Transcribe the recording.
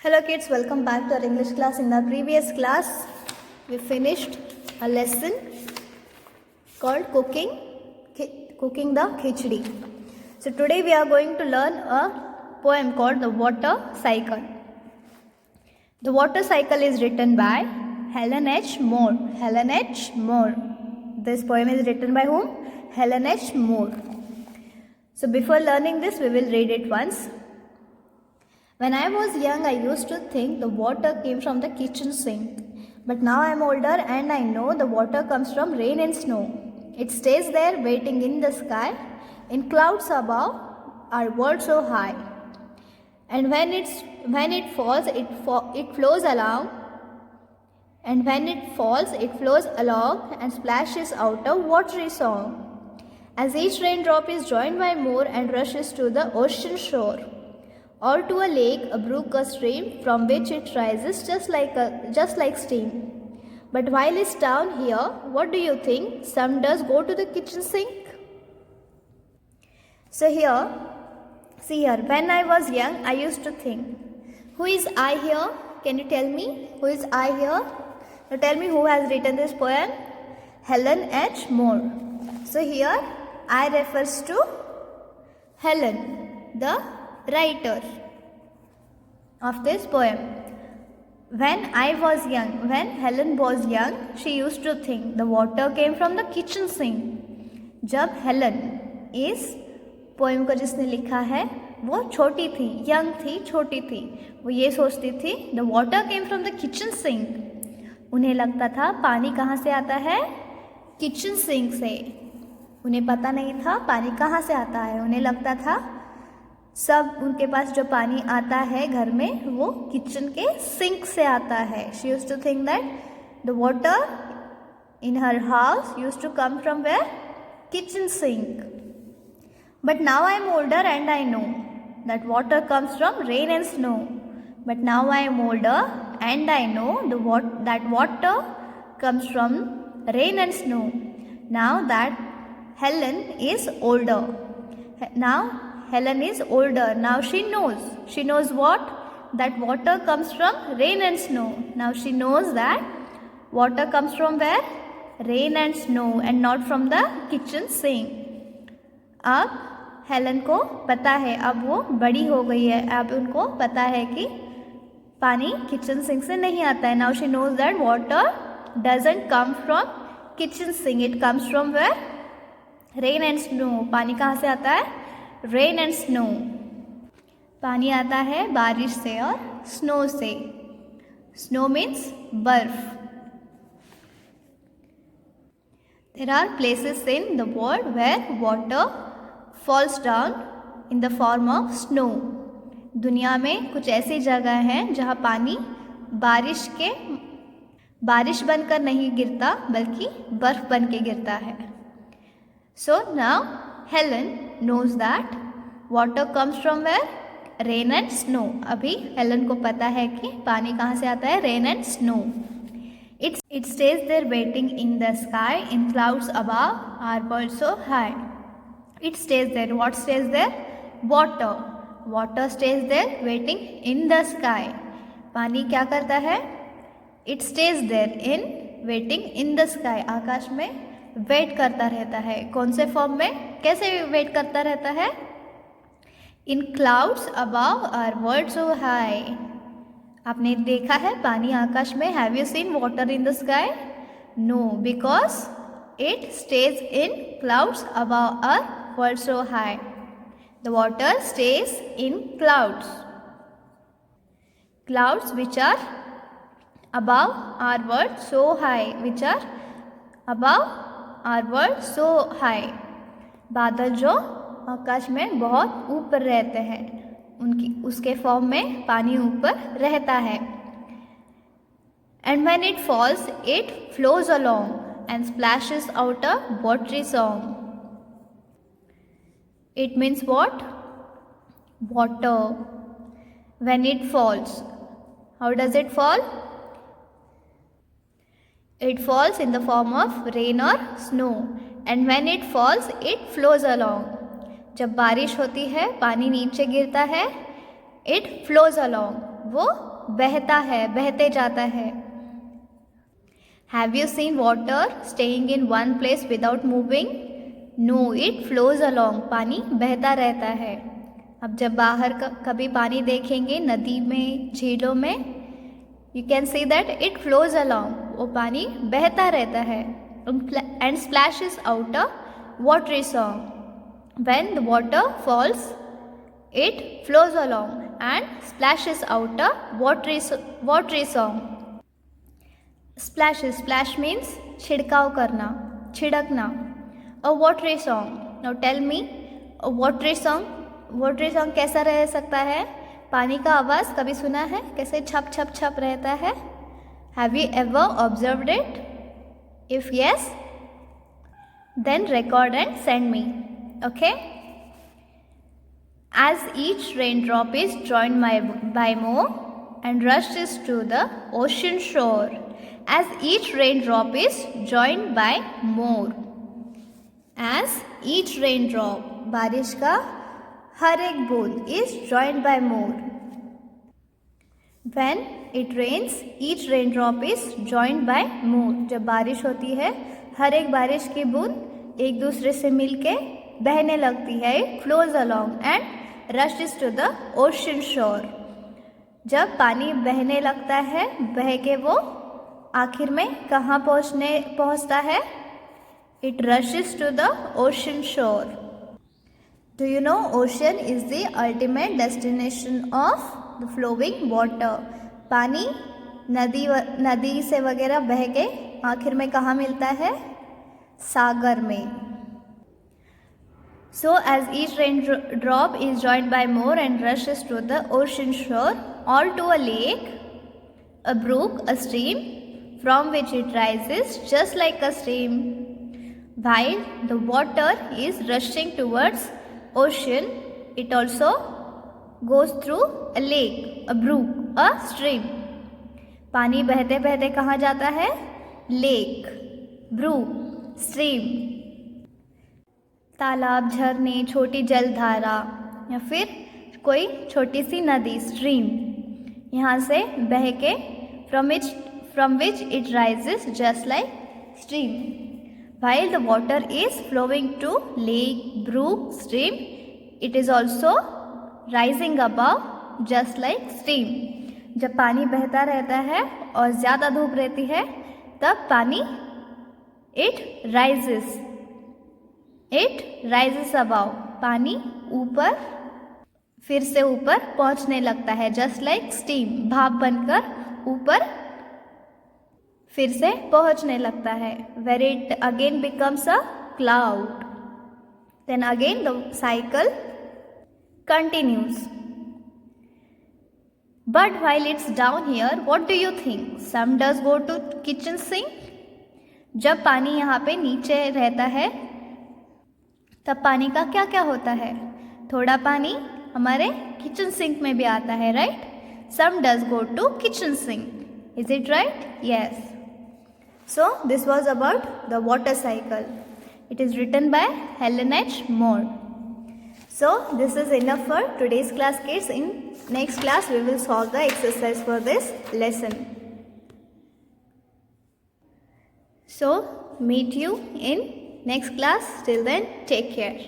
Hello kids, welcome back to our English class. In the previous class, we finished a lesson called cooking the khichdi. So today we are going to learn a poem called The Water Cycle. The Water Cycle is written by Helen H. Moore. Helen H. Moore. This poem is written by whom? Helen H. Moore. So before learning this, we will read it once. When I was young, I used to think the water came from the kitchen sink. But now I am older and I know the water comes from rain and snow. It stays there waiting in the sky, in clouds above our world so high. And when it falls, it flows along. And when it falls, it flows along and splashes out a watery song. As each raindrop is joined by more and rushes to the ocean shore, or to a lake, a brook, a stream, from which it rises just like steam. But while it's down here, what do you think? Some does go to the kitchen sink. So here, see here, when I was young, I used to think, who is I here? Can you tell me? Who is I here? Now tell me who has written this poem? Helen H. Moore. So here, I refers to Helen, the writer of this poem. When I was young, when Helen was young, she used to think the water came from the kitchen sink. जब Helen इस poem को जिसने लिखा है वो छोटी थी, young थी, छोटी थी, वो ये सोचती थी the water came from the kitchen sink. उन्हें लगता था पानी कहाँ से आता है? किचन सिंक से. उन्हें पता नहीं था पानी कहाँ से आता है. उन्हें लगता था सब उनके पास जो पानी आता है घर में वो किचन के सिंक से आता है. She used to think that the water in her house used to come from where? Kitchen sink. But now I am older and I know that water comes from rain and snow. But now I am older and I know that water comes from rain and snow. Now that Helen is older. Now Helen is older. Now she knows. She knows what? That water comes from rain and snow. Now she knows that water comes from where? Rain and snow and not from the kitchen sink. अब Helen को पता है, अब वो बड़ी हो गई है, अब उनको पता है कि पानी किचन सिंक से नहीं आता है. Now she knows that water doesn't come from kitchen sink. It comes from where? Rain and snow. पानी कहाँ से आता है? Rain and snow. पानी आता है बारिश से और स्नो से. स्नो मीन्स बर्फ. There are places in the world where water falls down in the form of snow. दुनिया में कुछ ऐसी जगह हैं जहाँ पानी बारिश बनकर नहीं गिरता बल्कि बर्फ बन के गिरता है. So now Helen knows that water comes from where? Rain and snow. अभी Helen को पता है कि पानी कहाँ से आता है? Rain and snow. It stays there waiting in the sky, in clouds above our world so high. It stays there. What stays there? Water. Water stays there waiting in the sky. पानी क्या करता है? It stays there in waiting in the sky. आकाश में wait करता रहता है. कौन से फॉर्म में? कैसे वेट करता रहता है? In clouds above our world so high. आपने देखा है पानी आकाश में? Have you seen water in the sky? No, because it stays in clouds above our world so high. The water stays in clouds which are above our world so high. Which are above our world so high. बादल जो आकाश में बहुत ऊपर रहते हैं उसके form में पानी ऊपर रहता है. And when it falls it flows along and splashes out a watery song. It means what? Water. When it falls, how does it fall? It falls in the form of rain or snow. And when it falls, it flows along. जब बारिश होती है पानी नीचे गिरता है. It flows along. वो बहता है, बहते जाता है. Have you seen water staying in one place without moving? No, it flows along. पानी बहता रहता है. अब जब बाहर कभी पानी देखेंगे नदी में, झीलों में, you can see that it flows along. वो पानी बहता रहता है. And splashes out a watery song. When the water falls, it flows along and splashes out a watery song. Splashes, splash means छिड़काव करना, छिड़कना. A watery song. Now tell me, a watery song कैसा रह सकता है? पानी का आवाज़ कभी सुना है? कैसे छप छप छप रहता है? Have you ever observed it? If yes, then record and send me. Okay? As each raindrop is joined by more and rushes to the ocean shore. As each raindrop is joined by more. As each raindrop, बारिश का हर एक बूंद is joined by more. When it rains, each raindrop is joined by more. जब बारिश होती है, हर एक बारिश की बूंद एक दूसरे से मिलके बहने लगती है. It flows along and rushes to the ocean shore. जब पानी बहने लगता है, बह के वो आखिर में कहाँ पहुँचता है? It rushes to the ocean shore. Do you know ocean is the ultimate destination of the flowing water? पानी नदी से वगैरह बह के आखिर में कहाँ मिलता है? सागर में. So as each raindrop is joined by more and rushes to the ocean shore, or to a lake, a brook, a stream, from which it rises just like a stream. While the water is rushing towards ocean, it also goes through a lake, a brook, a stream. पानी बहते बहते कहाँ जाता है? Lake, brook, stream. तालाब, झरने, छोटी जलधारा या फिर कोई छोटी सी नदी, स्ट्रीम, यहाँ से बह के from which it rises just like stream. While the water is flowing to lake, brook, stream, it is also rising above just like stream. जब पानी बहता रहता है और ज़्यादा धूप रहती है, तब पानी it rises above. पानी ऊपर, फिर से ऊपर पहुँचने लगता है just like steam. भाप बनकर ऊपर फिर से पहुँचने लगता है. Where it again becomes a cloud. Then again the cycle continues. But while it's down here, what do you think? Some does go to kitchen sink. जब पानी यहाँ पे नीचे रहता है, तब पानी का क्या क्या होता है? थोड़ा पानी हमारे किचन सिंक में भी आता है, right? Some does go to kitchen sink. Is it right? Yes. So this was about the water cycle. It is written by Helen H. Moore. So this is enough for today's class, kids. In next class we will solve the exercise for this lesson. So meet you in next class. Till then, take care.